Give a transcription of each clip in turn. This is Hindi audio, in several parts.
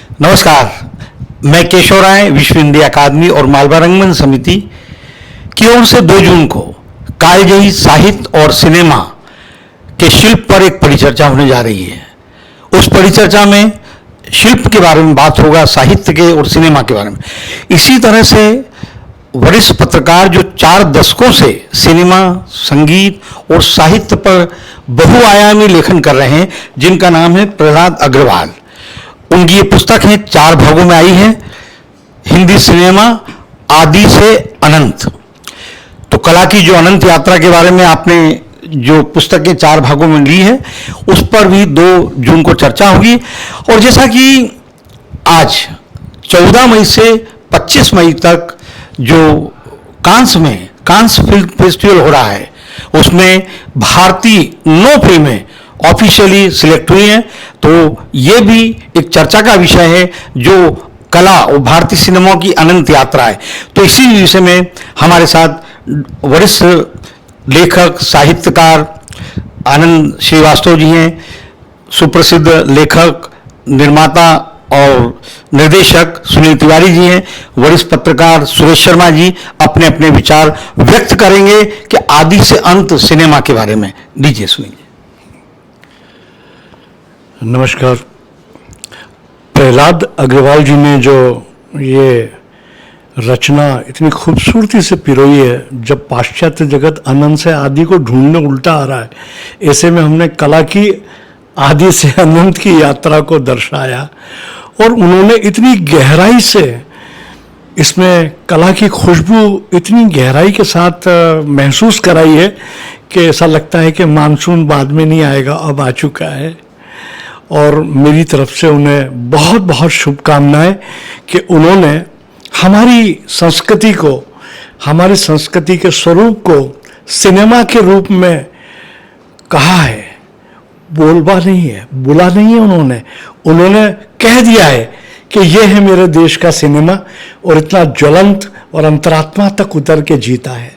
नमस्कार, मैं केशव राय विश्व हिंदी अकादमी और मालवा रंगमंच समिति की ओर से 2 जून को कालजयी साहित्य और सिनेमा के शिल्प पर एक परिचर्चा होने जा रही है। उस परिचर्चा में शिल्प के बारे में बात होगा, साहित्य के और सिनेमा के बारे में। इसी तरह से वरिष्ठ पत्रकार जो 4 दशकों से सिनेमा, संगीत और साहित्य पर बहुआयामी लेखन कर रहे हैं, जिनका नाम है प्रहलाद अग्रवाल। उनकी ये पुस्तक है, 4 भागों में आई है, हिंदी सिनेमा आदि से अनंत। तो कला की जो अनंत यात्रा के बारे में आपने जो पुस्तकें 4 भागों में ली है, उस पर भी 2 जून को चर्चा होगी। और जैसा कि आज 14 मई से 25 मई तक जो कांस फिल्म फेस्टिवल हो रहा है, उसमें भारतीय 9 फिल्में ऑफिशियली सिलेक्ट हुई हैं। तो ये भी एक चर्चा का विषय है, जो कला और भारतीय सिनेमा की अनंत यात्रा है। तो इसी विषय में हमारे साथ वरिष्ठ लेखक, साहित्यकार आनंद श्रीवास्तव जी हैं, सुप्रसिद्ध लेखक, निर्माता और निर्देशक सुनील तिवारी जी हैं, वरिष्ठ पत्रकार सुरेश शर्मा जी अपने अपने विचार व्यक्त करेंगे कि आदि से अंत सिनेमा के बारे में। दीजिए सुनील जी। नमस्कार। प्रहलाद अग्रवाल जी ने जो ये रचना इतनी खूबसूरती से पिरोई है, जब पाश्चात्य जगत अनंत से आदि को ढूंढने उल्टा आ रहा है, ऐसे में हमने कला की आदि से अनंत की यात्रा को दर्शाया। और उन्होंने इतनी गहराई से इसमें कला की खुशबू इतनी गहराई के साथ महसूस कराई है कि ऐसा लगता है कि मानसून बाद में नहीं आएगा, अब आ चुका है। और मेरी तरफ से उन्हें बहुत बहुत शुभकामनाएं कि उन्होंने हमारी संस्कृति को, हमारी संस्कृति के स्वरूप को सिनेमा के रूप में कहा है, बोलबा नहीं है, बुला नहीं है। उन्होंने कह दिया है कि यह है मेरे देश का सिनेमा, और इतना ज्वलंत और अंतरात्मा तक उतर के जीता है।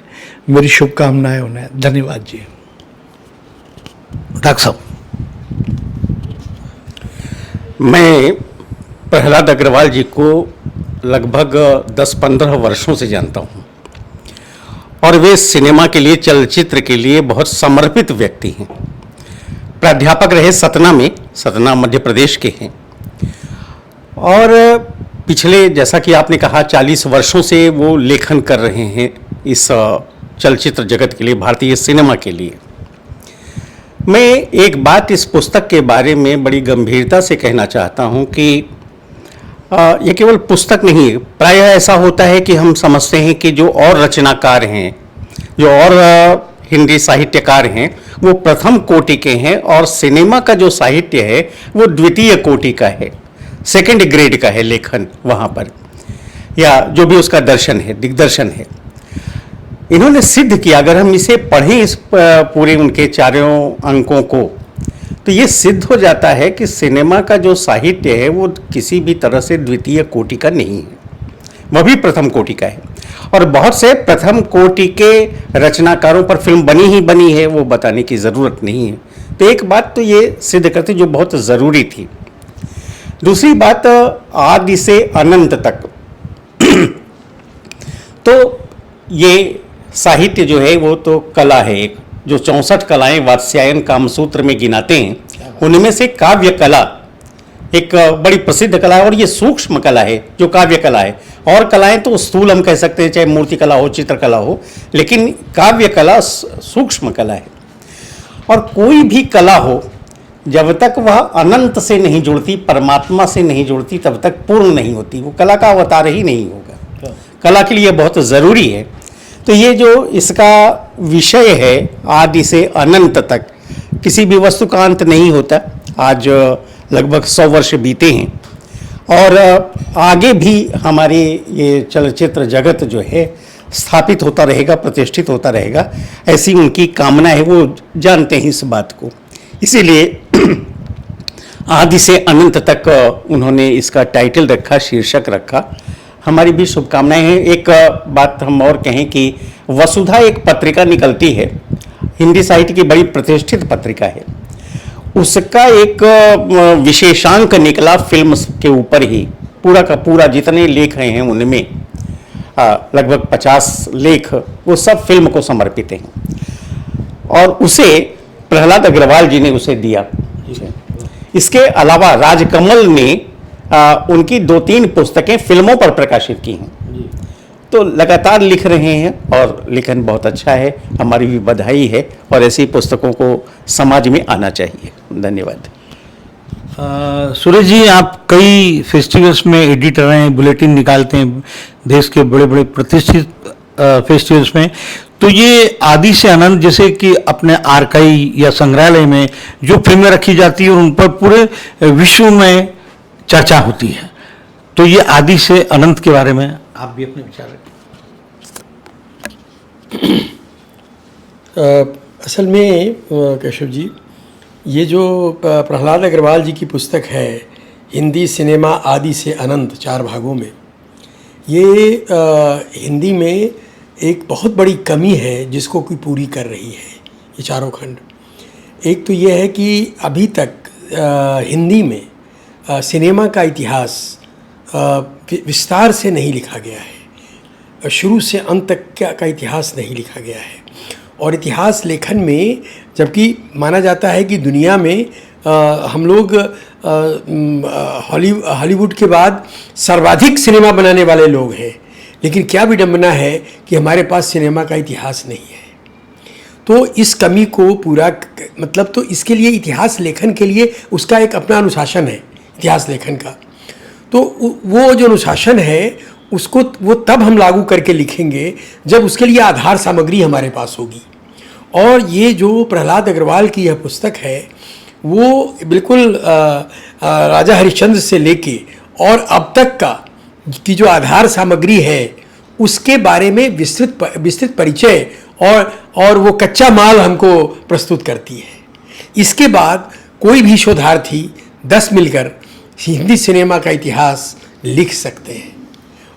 मेरी शुभकामनाएं उन्हें। धन्यवाद जी। डॉक्टर साहब। मैं प्रहलाद अग्रवाल जी को लगभग 10-15 वर्षों से जानता हूँ, और वे सिनेमा के लिए, चलचित्र के लिए बहुत समर्पित व्यक्ति हैं। प्राध्यापक रहे सतना मध्य प्रदेश के हैं, और पिछले, जैसा कि आपने कहा, 40 वर्षों से वो लेखन कर रहे हैं इस चलचित्र जगत के लिए, भारतीय सिनेमा के लिए। मैं एक बात इस पुस्तक के बारे में बड़ी गंभीरता से कहना चाहता हूं कि ये केवल पुस्तक नहीं है। प्रायः ऐसा होता है कि हम समझते हैं कि जो और रचनाकार हैं, जो और हिंदी साहित्यकार हैं, वो प्रथम कोटि के हैं, और सिनेमा का जो साहित्य है वो द्वितीय कोटि का है, सेकंड ग्रेड का है लेखन वहाँ पर, या जो भी उसका दर्शन है, दिग्दर्शन है। इन्होंने सिद्ध किया, अगर हम इसे पढ़ें, इस पूरे उनके 4 अंकों को, तो ये सिद्ध हो जाता है कि सिनेमा का जो साहित्य है वो किसी भी तरह से द्वितीय कोटि का नहीं है, वह भी प्रथम कोटि का है। और बहुत से प्रथम कोटि के रचनाकारों पर फिल्म बनी है, वो बताने की ज़रूरत नहीं है। तो एक बात तो ये सिद्ध करती जो बहुत ज़रूरी थी। दूसरी बात, आदि से अनंत तक तो ये साहित्य जो है वो तो कला है, एक जो 64 कलाएं वात्स्यायन कामसूत्र में गिनाते हैं, उनमें से काव्य कला एक बड़ी प्रसिद्ध कला है, और ये सूक्ष्म कला है जो काव्य कला है। और कलाएं तो स्थूल हम कह सकते हैं, चाहे मूर्ति कला हो, चित्रकला हो, लेकिन काव्य कला सूक्ष्म कला है। और कोई भी कला हो, जब तक वह अनंत से नहीं जुड़ती, परमात्मा से नहीं जुड़ती, तब तक पूर्ण नहीं होती, वो कला का अवतार ही नहीं होगा। कला के लिए बहुत ज़रूरी है। तो ये जो इसका विषय है, आदि से अनंत तक, किसी भी वस्तु का अंत नहीं होता। आज लगभग 100 वर्ष बीते हैं, और आगे भी हमारे ये चलचित्र जगत जो है स्थापित होता रहेगा, प्रतिष्ठित होता रहेगा, ऐसी उनकी कामना है, वो जानते हैं इस बात को। इसीलिए आदि से अनंत तक उन्होंने इसका टाइटल रखा, शीर्षक रखा। हमारी भी शुभकामनाएं हैं। एक बात हम और कहें कि वसुधा एक पत्रिका निकलती है, हिंदी साहित्य की बड़ी प्रतिष्ठित पत्रिका है। उसका एक विशेषांक निकला फिल्म के ऊपर ही। पूरा का पूरा जितने लेख हैं उनमें लगभग 50 लेख वो सब फिल्म को समर्पित हैं, और उसे प्रहलाद अग्रवाल जी ने उसे दिया। इसके अलावा राजकमल ने उनकी 2-3 पुस्तकें फिल्मों पर प्रकाशित की हैं। तो लगातार लिख रहे हैं और लेखन बहुत अच्छा है, हमारी भी बधाई है, और ऐसी पुस्तकों को समाज में आना चाहिए। धन्यवाद। सुरेश जी, आप कई फेस्टिवल्स में एडिटर हैं, बुलेटिन निकालते हैं देश के बड़े बड़े प्रतिष्ठित फेस्टिवल्स में। तो ये आदि से अनंत, जैसे कि अपने आर्काई या संग्रहालय में जो फिल्में रखी जाती है उन पर पूरे विश्व में चर्चा होती है, तो ये आदि से अनंत के बारे में आप भी अपने विचार रखें। असल में केशव जी, ये जो प्रहलाद अग्रवाल जी की पुस्तक है हिंदी सिनेमा आदि से अनंत 4 भागों में, ये हिंदी में एक बहुत बड़ी कमी है जिसको कोई पूरी कर रही है ये चारों खंड। एक तो ये है कि अभी तक हिंदी में सिनेमा का इतिहास विस्तार से नहीं लिखा गया है, शुरू से अंत तक का इतिहास नहीं लिखा गया है। और इतिहास लेखन में जबकि माना जाता है कि दुनिया में हम लोग हॉलीवुड के बाद सर्वाधिक सिनेमा बनाने वाले लोग हैं, लेकिन क्या विडंबना है कि हमारे पास सिनेमा का इतिहास नहीं है। तो इस कमी को पूरा मतलब, तो इसके लिए इतिहास लेखन के लिए उसका एक अपना अनुशासन है इतिहास लेखन का। तो वो जो अनुशासन है उसको वो तब हम लागू करके लिखेंगे जब उसके लिए आधार सामग्री हमारे पास होगी। और ये जो प्रहलाद अग्रवाल की यह पुस्तक है वो बिल्कुल राजा हरिश्चंद्र से लेके और अब तक का की जो आधार सामग्री है उसके बारे में विस्तृत परिचय और वो कच्चा माल हमको प्रस्तुत करती है। इसके बाद कोई भी शोधार्थी 10 मिलकर हिंदी सिनेमा का इतिहास लिख सकते हैं,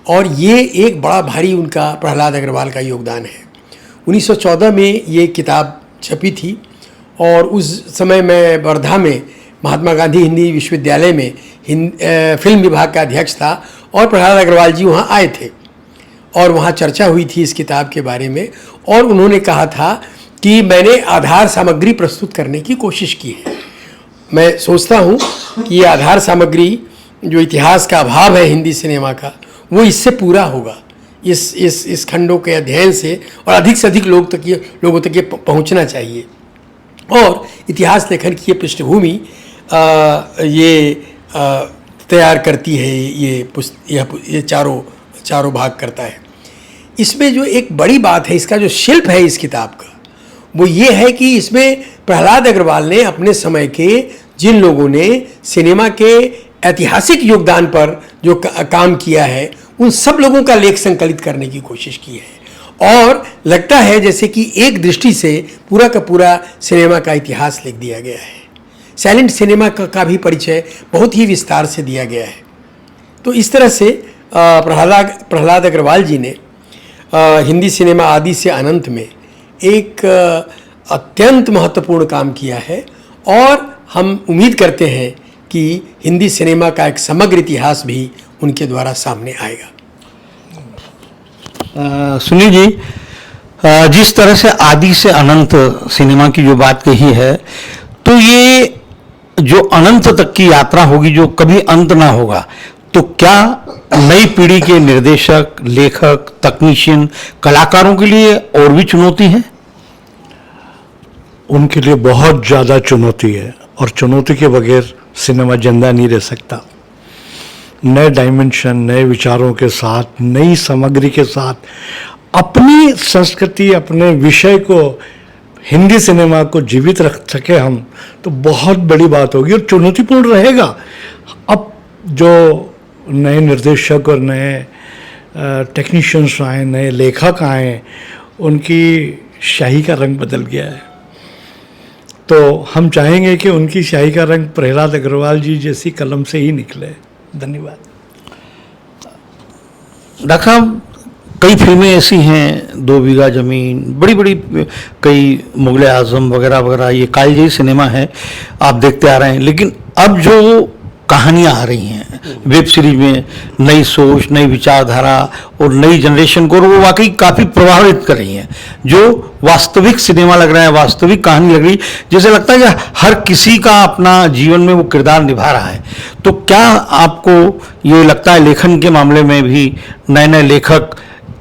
और ये एक बड़ा भारी उनका प्रहलाद अग्रवाल का योगदान है। 1914 में ये किताब छपी थी, और उस समय मैं वर्धा में महात्मा गांधी हिंदी विश्वविद्यालय में फिल्म विभाग का अध्यक्ष था, और प्रहलाद अग्रवाल जी वहाँ आए थे और वहाँ चर्चा हुई थी इस किताब के बारे में। और उन्होंने कहा था कि मैंने आधार सामग्री प्रस्तुत करने की कोशिश की है। मैं सोचता हूँ कि ये आधार सामग्री जो इतिहास का अभाव है हिंदी सिनेमा का, वो इससे पूरा होगा, इस खंडों के अध्ययन से, और अधिक से अधिक लोगों तक ये पहुँचना चाहिए। और इतिहास लेखन की ये पृष्ठभूमि तैयार करती है, ये चारों भाग करता है। इसमें जो एक बड़ी बात है, इसका जो शिल्प है इस किताब का, वो ये है कि इसमें प्रहलाद अग्रवाल ने अपने समय के जिन लोगों ने सिनेमा के ऐतिहासिक योगदान पर जो काम किया है उन सब लोगों का लेख संकलित करने की कोशिश की है। और लगता है जैसे कि एक दृष्टि से पूरा का पूरा सिनेमा का इतिहास लिख दिया गया है। साइलेंट सिनेमा का भी बहुत ही विस्तार से दिया गया है। तो इस तरह से प्रहलाद अग्रवाल जी ने हिंदी सिनेमा आदि से अनंत में एक अत्यंत महत्वपूर्ण काम किया है, और हम उम्मीद करते हैं कि हिंदी सिनेमा का एक समग्र इतिहास भी उनके द्वारा सामने आएगा। सुनील जी, जिस तरह से आदि से अनंत सिनेमा की जो बात कही है, तो ये जो अनंत तक की यात्रा होगी जो कभी अंत ना होगा, तो क्या नई पीढ़ी के निर्देशक, लेखक, तकनीशियन, कलाकारों के लिए और भी चुनौती है? उनके लिए बहुत ज़्यादा चुनौती है, और चुनौती के बगैर सिनेमा जिंदा नहीं रह सकता। नए डायमेंशन, नए विचारों के साथ, नई सामग्री के साथ अपनी संस्कृति, अपने विषय को, हिंदी सिनेमा को जीवित रख सके हम, तो बहुत बड़ी बात होगी और चुनौतीपूर्ण रहेगा। अब जो नए निर्देशक और नए टेक्नीशियंस आए, नए लेखक आए, उनकी शाही का रंग बदल गया है। तो हम चाहेंगे कि उनकी शाही का रंग प्रहलाद अग्रवाल जी जैसी कलम से ही निकले। धन्यवाद। डॉक्टर साहब, कई फिल्में ऐसी हैं, 2 बीघा ज़मीन, बड़ी बड़ी, कई मुगल आज़म वगैरह वगैरह, ये कालजयी सिनेमा है, आप देखते आ रहे हैं। लेकिन अब जो कहानियाँ आ रही हैं वेब सीरीज में, नई सोच, नई विचारधारा और नई जनरेशन को, और वो वाकई काफ़ी प्रभावित कर रही हैं, जो वास्तविक सिनेमा लग रहा है, वास्तविक कहानी लग रही, जैसे लगता है कि हर किसी का अपना जीवन में वो किरदार निभा रहा है। तो क्या आपको ये लगता है लेखन के मामले में भी नए नए लेखक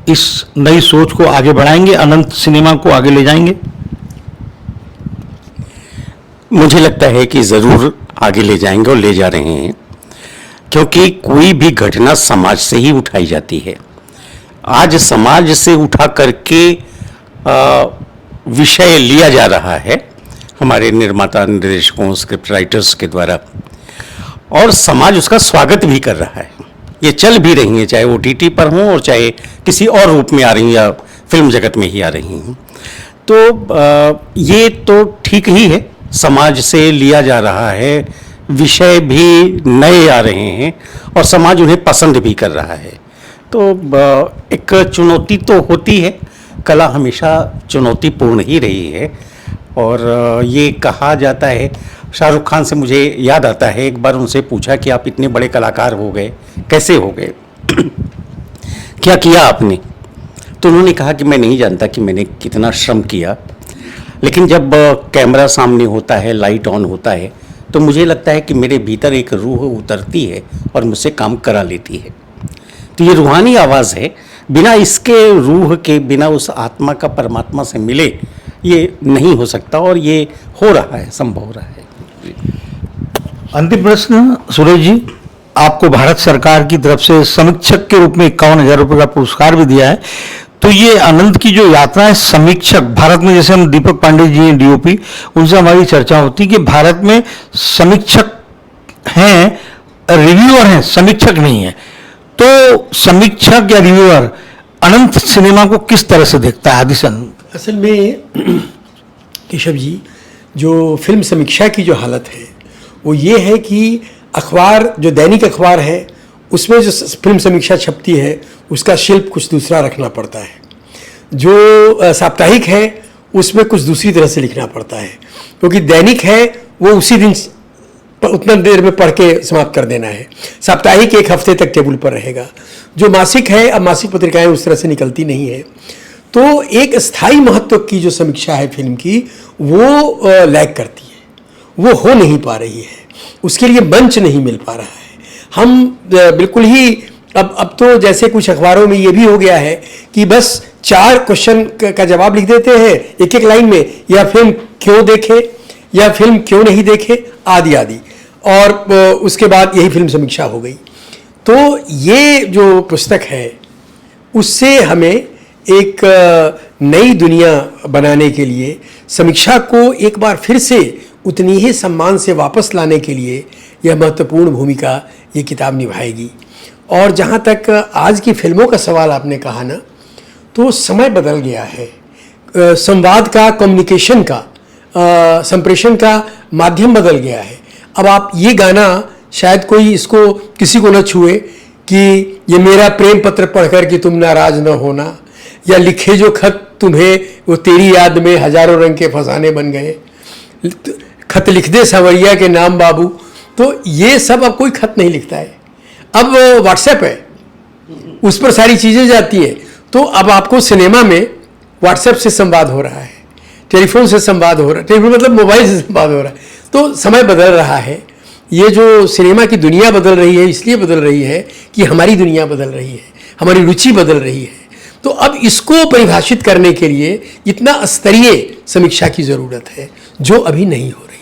इस नई सोच को आगे बढ़ाएंगे, अनंत सिनेमा को आगे ले जाएंगे? मुझे लगता है कि ज़रूर आगे ले जाएंगे और ले जा रहे हैं, क्योंकि कोई भी घटना समाज से ही उठाई जाती है। आज समाज से उठा करके विषय लिया जा रहा है हमारे निर्माता, निर्देशकों, स्क्रिप्ट राइटर्स के द्वारा, और समाज उसका स्वागत भी कर रहा है। ये चल भी रही हैं, चाहे OTT पर हों और चाहे किसी और रूप में आ रही हैं या फिल्म जगत में ही आ रही हैं। तो ये तो ठीक ही है, समाज से लिया जा रहा है, विषय भी नए आ रहे हैं और समाज उन्हें पसंद भी कर रहा है। तो एक चुनौती तो होती है, कला हमेशा चुनौतीपूर्ण ही रही है। और ये कहा जाता है, शाहरुख खान से मुझे याद आता है, एक बार उनसे पूछा कि आप इतने बड़े कलाकार हो गए, कैसे हो गए, क्या किया आपने? तो उन्होंने कहा कि मैं नहीं जानता कि मैंने कितना श्रम किया, लेकिन जब कैमरा सामने होता है, लाइट ऑन होता है, तो मुझे लगता है कि मेरे भीतर एक रूह उतरती है और मुझसे काम करा लेती है। तो ये रूहानी आवाज़ है, बिना इसके, रूह के बिना उस आत्मा का परमात्मा से मिले ये नहीं हो सकता, और ये हो रहा है, संभव हो रहा है। अंतिम प्रश्न सुरेश जी, आपको भारत सरकार की तरफ से समीक्षक के रूप में 51,000 रुपये का पुरस्कार भी दिया है। तो ये अनंत की जो यात्रा है, समीक्षक भारत में, जैसे हम दीपक पांडे जी हैं DOP, उनसे हमारी चर्चा होती कि भारत में समीक्षक हैं, रिव्यूअर हैं, समीक्षक नहीं है। तो समीक्षक या रिव्यूअर अनंत सिनेमा को किस तरह से देखता है आदि से अनंत? असल में केशव जी, जो फिल्म समीक्षा की जो हालत है वो ये है कि अखबार, जो दैनिक अखबार है, उसमें जो फिल्म समीक्षा छपती है उसका शिल्प कुछ दूसरा रखना पड़ता है। जो साप्ताहिक है उसमें कुछ दूसरी तरह से लिखना पड़ता है, क्योंकि दैनिक है वो उसी दिन उतना देर में पढ़ के समाप्त कर देना है। साप्ताहिक 1 हफ्ते तक टेबल पर रहेगा। जो मासिक है, अब मासिक पत्रिकाएं उस तरह से निकलती नहीं है, तो एक स्थायी महत्व की जो समीक्षा है फिल्म की, वो लैग करती है, वो हो नहीं पा रही है, उसके लिए मंच नहीं मिल पा रहा है। हम बिल्कुल ही अब तो जैसे कुछ अखबारों में ये भी हो गया है कि बस 4 क्वेश्चन का जवाब लिख देते हैं एक लाइन में, या फिल्म क्यों देखे, या फिल्म क्यों नहीं देखे, आदि आदि, और उसके बाद यही फिल्म समीक्षा हो गई। तो ये जो पुस्तक है उससे हमें एक नई दुनिया बनाने के लिए, समीक्षा को एक बार फिर से उतनी ही सम्मान से वापस लाने के लिए यह महत्वपूर्ण भूमिका ये किताब निभाएगी। और जहाँ तक आज की फिल्मों का सवाल आपने कहा ना, तो समय बदल गया है, संवाद का, कम्युनिकेशन का, संप्रेषण का माध्यम बदल गया है। अब आप ये गाना शायद कोई इसको किसी को न छुए कि ये मेरा प्रेम पत्र पढ़कर कि तुम नाराज न होना, या लिखे जो खत तुम्हें वो तेरी याद में हजारों रंग के फसाने बन गए, खत लिख दे सवरिया के नाम बाबू। तो ये सब अब कोई खत नहीं लिखता है, अब व्हाट्सएप है, उस पर सारी चीज़ें जाती हैं। तो अब आपको सिनेमा में व्हाट्सएप से संवाद हो रहा है, टेलीफोन से संवाद हो रहा है, टेलीफोन मतलब मोबाइल से संवाद हो रहा है। तो समय बदल रहा है, ये जो सिनेमा की दुनिया बदल रही है, इसलिए बदल रही है कि हमारी दुनिया बदल रही है, हमारी रुचि बदल रही है। तो अब इसको परिभाषित करने के लिए इतना स्तरीय समीक्षा की ज़रूरत है, जो अभी नहीं हो रही है।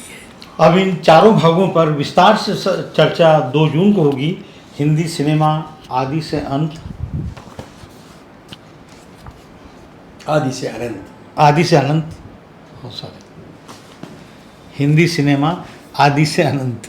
अब इन चारों भागों पर विस्तार से चर्चा 2 जून को होगी। हिंदी सिनेमा आदि से अंत, आदि से अनंत, आदि से अनंत, हिंदी सिनेमा आदि से अनंत।